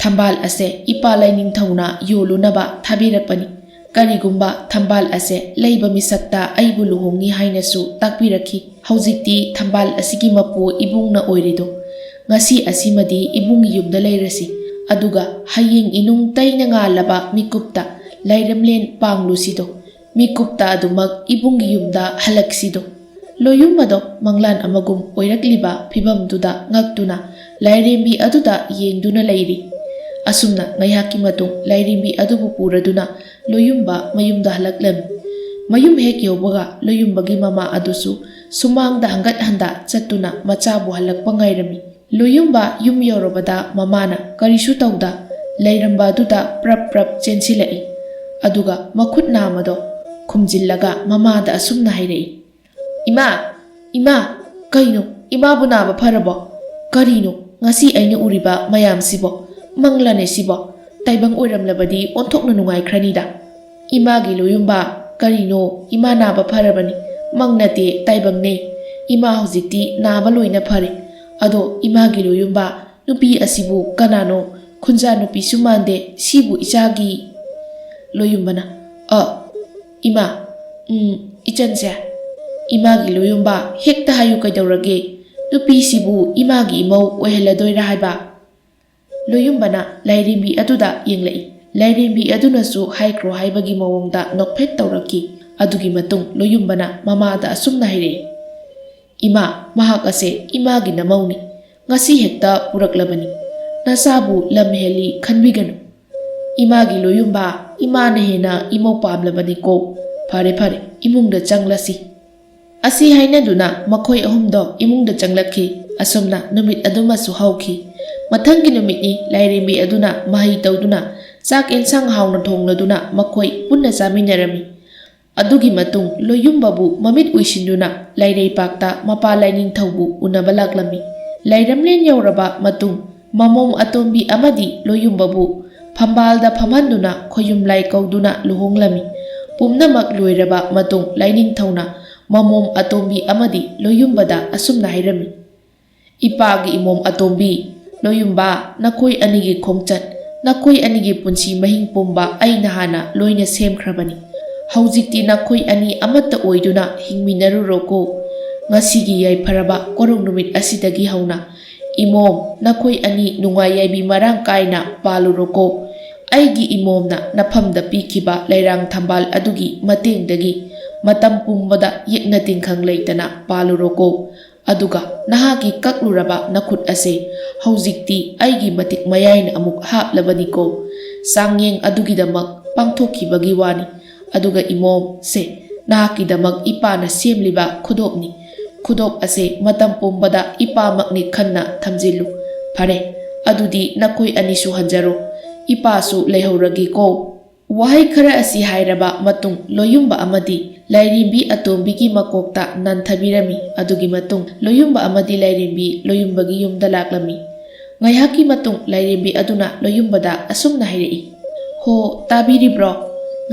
ꯊꯝꯕꯥꯜ ꯑꯁꯦ ꯏꯄꯥ ꯂꯥꯏꯅꯤꯡꯊꯧꯅ ꯌꯣꯜꯂꯨꯅꯕ ꯊꯥꯕꯤꯔꯛꯄꯅꯤ ꯀꯔꯤꯒꯨꯝꯕ ꯊꯝꯕꯥꯜ ꯑꯁꯦ ꯂꯩꯕ ꯃꯤꯁꯛꯇ ꯑꯩꯕꯨ ꯂꯨꯍꯣꯡꯉꯤ ꯍꯥꯏꯅꯁꯨ ꯇꯥꯛꯄꯤꯔꯛꯈꯤ ꯍꯧꯖꯤꯛꯇꯤ ꯊꯝꯕꯥꯜ ꯑꯁꯤꯒꯤ ꯃꯄꯨ ꯏꯕꯨꯡꯅ ꯑꯣꯏꯔꯤꯗꯣ ꯉꯁꯤ ꯑꯁꯤꯃꯗꯤ ꯏꯕꯨꯡꯒꯤ ꯌꯨꯝꯗ ꯂꯩꯔꯁꯤ ꯑꯗꯨꯒ ꯍꯌꯦꯡ ꯏꯅꯨꯡ ꯇꯩꯅ ꯉꯥꯜꯂꯕ ꯃꯤꯀꯨꯞꯇ ꯂꯩꯔꯝꯂꯦꯟ ꯄꯥꯡꯂꯨꯁꯤꯗꯣ ꯃꯤꯀꯨꯞꯇ ꯑꯗꯨꯃꯛ ꯏꯕꯨꯡꯒꯤ ꯌꯨꯝꯗ ꯍꯜꯂꯛꯁꯤꯗꯣ ꯂꯣꯌꯨꯝꯕꯗꯣ ꯃꯪꯂꯥꯟ ꯑꯃꯒꯨꯝ ꯑꯣꯏꯔꯛꯂꯤꯕ ꯐꯤꯕꯝꯗꯨꯗ ꯉꯛꯇꯨꯅ ꯂꯥꯏꯔꯦꯝꯕꯤ ꯑꯗꯨꯗ ꯌꯦꯡꯗꯨꯅ ꯂꯩꯔꯤ ꯑꯁꯨꯝꯅ ꯉꯥꯏꯍꯥꯛꯀꯤ ꯃꯇꯨꯡ ꯂꯥꯏꯔꯦꯝꯕꯤ ꯑꯗꯨꯕꯨ ꯄꯨꯔꯗꯨꯅ ꯂꯣꯌꯨꯝꯕ ꯃꯌꯨꯝꯗ ꯍꯜꯂꯛꯂꯝꯃꯤ ꯃꯌꯨꯝ ꯍꯦꯛ ꯌꯧꯕꯒ ꯂꯣꯌꯨꯝꯕꯒꯤ ꯃꯃꯥ ꯑꯗꯨꯁꯨ ꯁꯨꯃꯥꯡꯗ ꯍꯪꯒꯠ ꯍꯟꯗꯥ ꯆꯠꯇꯨꯅ ꯃꯆꯥꯕꯨ ꯍꯜꯂꯛꯄ ꯉꯥꯏꯔꯝꯃꯤ ꯂꯣꯌꯨꯝꯕ ꯌꯨꯝ ꯌꯧꯔꯕꯗ ꯃꯃꯥꯅ ꯀꯔꯤꯁꯨ ꯇꯧꯗ ꯂꯩꯔꯝꯕ ꯑꯗꯨꯗ ꯄ꯭ꯔꯞ ꯄ꯭ꯔꯞ ꯆꯦꯟꯁꯤꯜꯂꯛꯏ ꯑꯗꯨꯒ ꯃꯈꯨꯠ ꯅꯥꯝꯃꯗꯣ ꯈꯨꯝꯖꯤꯜꯂꯒ ꯃꯃꯥꯗ ꯑꯁꯨꯝꯅ ꯍꯥꯏꯔꯛꯏ ꯏꯃꯥ ꯏꯃꯥ ꯀꯩꯅꯣ ꯏꯃꯥꯕꯨ ꯅꯥꯕ ꯐꯔꯕꯣ ꯀꯔꯤꯅꯣ ꯉꯁꯤ ꯑꯩꯅ ꯎꯔꯤꯕ ꯃꯌꯥꯝꯁꯤꯕꯣ ꯃꯪꯂꯥꯅꯦ ꯁꯤꯕꯣ ꯇꯥꯏꯕꯪ ꯑꯣꯏꯔꯝꯂꯕꯗꯤ ꯑꯣꯟꯊꯣꯛꯅ ꯅꯨꯡꯉꯥꯏꯈ꯭ꯔꯅꯤꯗ ꯏꯃꯥꯒꯤ ꯂꯣꯌꯨꯝꯕ ꯀꯔꯤꯅꯣ ꯏꯃꯥ ꯅꯥꯕ ꯐꯔꯕꯅꯤ ꯃꯪ ꯅꯠꯇꯦ ꯇꯥꯏꯕꯪꯅꯦ ꯏꯃꯥ ꯍꯧꯖꯤꯛꯇꯤ ꯅꯥꯕ ꯂꯣꯏꯅ ꯐꯔꯦ ꯑꯗꯣ ꯏꯃꯥꯒꯤ ꯂꯣꯌꯨꯝꯕ ꯅꯨꯄꯤ ꯑꯁꯤꯕꯨ ꯀꯅꯥꯅꯣ ꯈꯨꯟꯖꯥ ꯅꯨꯄꯤꯁꯨ ꯃꯥꯟꯗꯦ ꯁꯤꯕꯨ ꯏꯆꯥꯒꯤ ꯂꯣꯌꯨꯝꯕꯅ ꯏꯃꯥ ꯏꯆꯟꯁꯦ ꯏꯃꯥꯒꯤ ꯂꯣꯌꯨꯝꯕ ꯍꯦꯛꯇ ꯍꯥꯏꯌꯨ ꯀꯩꯗꯧꯔꯒꯦ ꯅꯨꯄꯤꯁꯤꯕꯨ ꯏꯃꯥꯒꯤ ꯏꯃꯧ ꯑꯣꯏꯍꯜꯂꯗꯣꯏꯔꯥ ꯍꯥꯏꯕ ꯂꯣꯌꯨꯝꯕꯅ ꯂꯥꯏꯔꯦꯝꯕꯤ ꯑꯗꯨꯗ ꯌꯦꯡꯂꯛꯏ ꯂꯥꯏꯔꯦꯝꯕꯤ ꯑꯗꯨꯅꯁꯨ ꯍꯥꯏꯈ꯭ꯔꯣ ꯍꯥꯏꯕꯒꯤ ꯃꯑꯣꯡꯗ ꯅꯣꯛꯐꯦꯠ ꯇꯧꯔꯛꯈꯤ ꯑꯗꯨꯒꯤ ꯃꯇꯨꯡ ꯂꯣꯌꯨꯝꯕꯅ ꯃꯃꯥꯗ ꯑꯁꯨꯝꯅ ꯍꯥꯏꯔꯛꯏ ꯏꯃꯥ ꯃꯍꯥꯛ ꯑꯁꯦ ꯏꯃꯥꯒꯤ ꯅꯃꯧꯅꯤ ꯉꯁꯤ ꯍꯦꯛꯇ ꯄꯨꯔꯛꯂꯕꯅꯤ ꯅꯆꯥꯕꯨ ꯂꯝ ꯍꯦꯜꯂꯤ ꯈꯟꯕꯤꯒꯅꯨ ꯏꯃꯥꯒꯤ ꯂꯣꯌꯨꯝꯕ ꯏꯃꯥꯅ ꯍꯦꯟꯅ ꯏꯃꯧ ꯄꯥꯝꯂꯕꯅꯤꯀꯣ ꯐꯔꯦ ꯐꯔꯦ ꯏꯃꯨꯡꯗ ꯆꯪꯂꯁꯤ ꯑꯁꯤ ꯍꯥꯏꯅꯗꯨꯅ ꯃꯈꯣꯏ ꯑꯍꯨꯝꯗꯣ ꯏꯃꯨꯡꯗ ꯆꯪꯂꯛꯈꯤ ꯑꯁꯨꯝꯅ ꯅꯨꯃꯤꯠ ꯑꯗꯨꯃꯁꯨ ꯍꯧꯈꯤ ꯃꯊꯪꯒꯤ ꯅꯨꯃꯤꯠꯅꯤ ꯂꯥꯏꯔꯦꯝꯕꯤ ꯑꯗꯨꯅ ꯃꯍꯩ ꯇꯧꯗꯨꯅ ꯆꯥꯛ ꯑꯦꯟꯁꯥꯡ ꯍꯥꯎꯅ ꯊꯣꯡꯂꯗꯨꯅ ꯃꯈꯣꯏ ꯄꯨꯟꯅ ꯆꯥꯃꯤꯟꯅꯔꯝꯃꯤ ꯑꯗꯨꯒꯤ ꯃꯇꯨꯡ ꯂꯣꯌꯨꯝꯕꯕꯨ ꯃꯃꯤꯠ ꯎꯏꯁꯤꯟꯗꯨꯅ ꯂꯥꯏꯔꯩꯄꯥꯛꯇ ꯃꯄꯥ ꯂꯥꯏꯅꯤꯡꯊꯧꯕꯨ ꯎꯅꯕ ꯂꯥꯛꯂꯝꯃꯤ ꯂꯩꯔꯝꯂꯦꯟ ꯌꯧꯔꯕ ꯃꯇꯨꯡ ꯃꯃꯣꯝ ꯑꯇꯣꯝꯕꯤ ꯑꯃꯗꯤ ꯂꯣꯌꯨꯝꯕꯕꯨ ꯐꯝꯕꯥꯜꯗ ꯐꯝꯍꯟꯗꯨꯅ ꯈꯣꯌꯨꯝꯂꯥꯏ ꯀꯧꯗꯨꯅ ꯂꯨꯍꯣꯡꯂꯝꯃꯤ ꯄꯨꯝꯅꯃꯛ ꯂꯣꯏꯔꯕ ꯃꯇꯨꯡ ꯂꯥꯏꯅꯤꯡꯊꯧꯅ ꯃꯃꯣꯝ ꯑꯇꯣꯝꯕꯤ ꯑꯃꯗꯤ ꯂꯣꯌꯨꯝꯕꯗ ꯑꯁꯨꯝꯅ ꯍꯥꯏꯔꯝꯃꯤ ꯏꯄꯥꯒꯤ ꯏꯃꯣꯝ ꯑꯇꯣꯝꯕꯤ ꯂꯣꯌꯨꯝꯕ ꯅꯈꯣꯏ ꯑꯅꯤꯒꯤ ꯈꯣꯡꯆꯠ ꯅꯈꯣꯏ ꯑꯅꯤꯒꯤ ꯄꯨꯟꯁꯤ ꯃꯍꯤꯡ ꯄꯨꯝꯕ ꯑꯩꯅ ꯍꯥꯟꯅ ꯂꯣꯏꯅ ꯁꯦꯝꯈ꯭ꯔꯕꯅꯤ ꯍꯧꯖꯤꯛꯇꯤ ꯅꯈꯣꯏ ꯑꯅꯤ ꯑꯃꯠꯇ ꯑꯣꯏꯗꯨꯅ ꯍꯤꯡꯃꯤꯟꯅꯔꯨꯔꯣꯀꯣ ꯉꯁꯤꯒꯤ ꯌꯥꯏꯐꯔꯕ ꯀꯣꯔꯧ ꯅꯨꯃꯤꯠ ꯑꯁꯤꯗꯒꯤ ꯍꯧꯅ ꯏꯃꯣꯝ ꯅꯈꯣꯏ ꯑꯅꯤ ꯅꯨꯡꯉꯥꯏ ꯌꯥꯏꯕꯤ ꯃꯔꯥꯡ ꯀꯥꯏꯅ ꯄꯥꯜꯂꯨꯔꯣꯀꯣ ꯑꯩꯒꯤ ꯏꯃꯣꯝꯅ ꯅꯐꯝꯗ ꯄꯤꯈꯤꯕ ꯂꯩꯔꯥꯡ ꯊꯝꯕꯥꯜ ꯑꯗꯨꯒꯤ ꯃꯇꯦꯡꯗꯒꯤ Matam pumbada yekna tingkhang leitana paluroko aduga nahaki kakluraba nakhut ase haujikti aigi matik mayaina amuk haplabani ko sangyeng adugidamak pangthokibagi wani aduga imom se nahakidamak ipana semliba khudopni khudop ase matam pumbada ipamakni khanna thamjilu phare adudi nakoi anisu hanjaro ipasu leihoragi ko wahai khara asi hairaba matung loyumba amadi lairimbi atombigi makokta nanthabirami adugi matung loyumba amadi lairimbi loyumbagi yumda laklami ngaihaki matung lairimbi aduna loyumbada asumna hairei ho tabiribro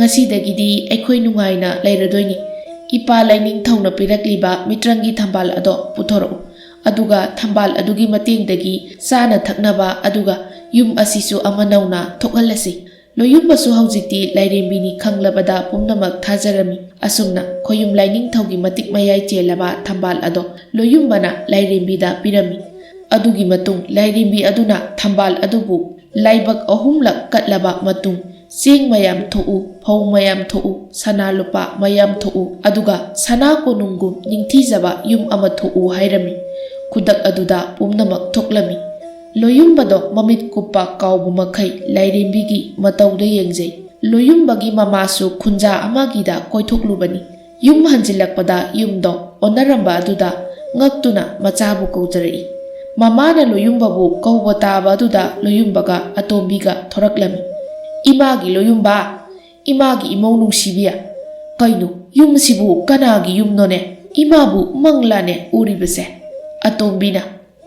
ngasidagidi aikhoi nungaina lairadoi ipa laining thawna pirakliba mitrangi thambal ado puthoro aduga thambal adugi matengdagi sana thaknaba aduga yum asisu amanawna thokhalasi loyumbasu haujikti lairembini khanglabada pumnamak thajarami asumna khoyum laining thawgi matik mayai chelaba thambal ado loyumbana lairembida pirami adugi matung lairembi aduna thambal adubu laibak ahumlak katlaba matung sing mayam thou phau mayam thou sana lupa mayam thou aduga sana konungum ningthijaba yum ama thou hairami kudak aduda pumnamak thoklami loyumbado mamit kupa kaubu makai lairembigi matauda yengjai loyumbagi mamasu khunja amagida koithoklubani yum hanjilakpada yumdo onaramba aduda ngaktuna machabu kaujarai mamana loyumbabu kauba taba aduda loyumbaga atombiga thoraklami imagi loyumba imagi imau nungsibiya kainu yumsibu kanagi yumnone imabu manglane uribase atombina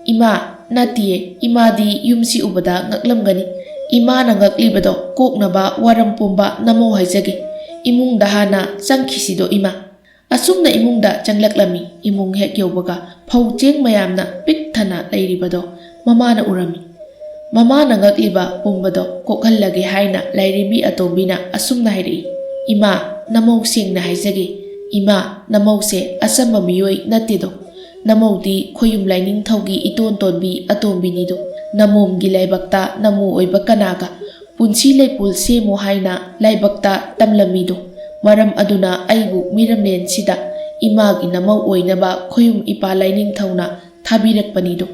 ima natiye imadi yumsi ubada ngaklamgani imana ngaklibado koknaba warampumba namo haijage imungda hana changkhisido ima asumna imungda changlaklami imung hek yobaga phaucheng mayamna pik thana leiribado mamana urami mamana ngakliba pumbado kokhallage haina lairibi atombina asumna hairi ima namo singna haijage ima namose asamba miyoi natedo namodi khoyum laining thawgi iton tonbi atombinido namomgi laibakta namu oiba kanaga punsi leipul semo haina laibakta tamlamido maram aduna aibu miramlen sida imagi namau oinaba khoyum ipa laining thawna thabirakpanido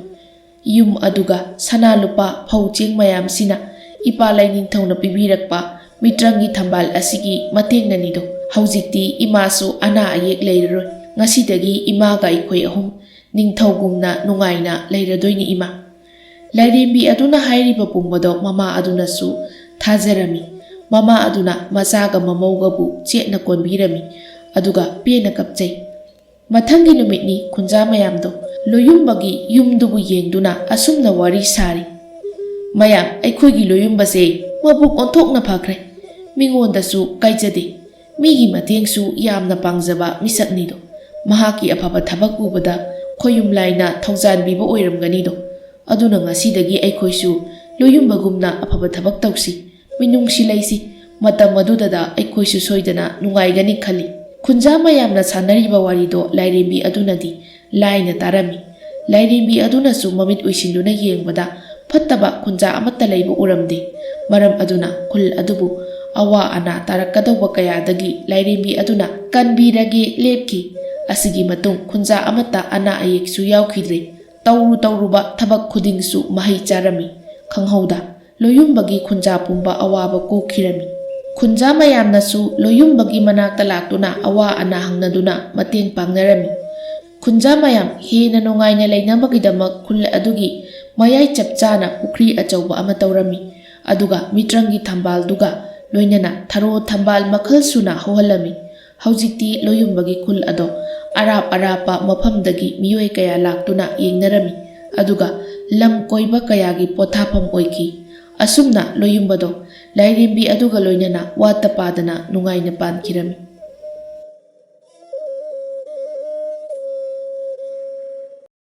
yum aduga sana lupa phaucheng mayam sina ipa laining thawna pibirakpa mitrangi thambal asigi matengnanido haujikti imasu ana ayek leiroi ngasidagi imaga ikhoi ahum ningthawgumna nungaina leiradoini ima lairembi aduna hairiba pumbado mama aduna su thajarami mama aduna masaga mamaugabu chetna konbirami aduga pena kapjai mathangi numitni khunja mayamdo loyumbagi yumdubu yengduna asumna wari sari mayam aikhoigi loyumbase mabuk onthokna phakre mingondasu kaijade migi matengsu yamna pangjaba misaknido mahaki afaba thabak ubada khoyum laina thongjanbiba oiramganido aduna ngasidagi aikhoisu loyumbagumna afaba thabak tawsi minungsi laisi matam adudada aikhoisu soidana nungaigani khali khunja mayamna sanariba warido lairembi adunadi laina tarami lairembi adunasu mamit oisinduna yengbada fattaba khunja amatta leibu uramde maram aduna khul adubu awa ana tarakadawba kayadagi lairembi aduna kanbirage lepki asigi matung khunja amata ana ayeksu yaukhidre tawruba thabak khudingsu mahai charami khanghauda loyumbagi khunja pumba awaba kokhirami khunja mayamnasu loyumbagi manakta laktuna awa ana hangnaduna mateng pangnarami khunja mayam hena nongaina leinabagidamak khul adugi mayai chapchana pukri achauba ama tawrami aduga mitrangi thambal duga loinana tharo thambal makhal suna hohalami haujikti loyumbagi khul ado arap arapa mafamdagi miyoi kaya laktuna yengnarami aduga lam koiba kayagi pothapam oiki asumna loyumbado lairembi aduga loinana wata padana nungaina pankirami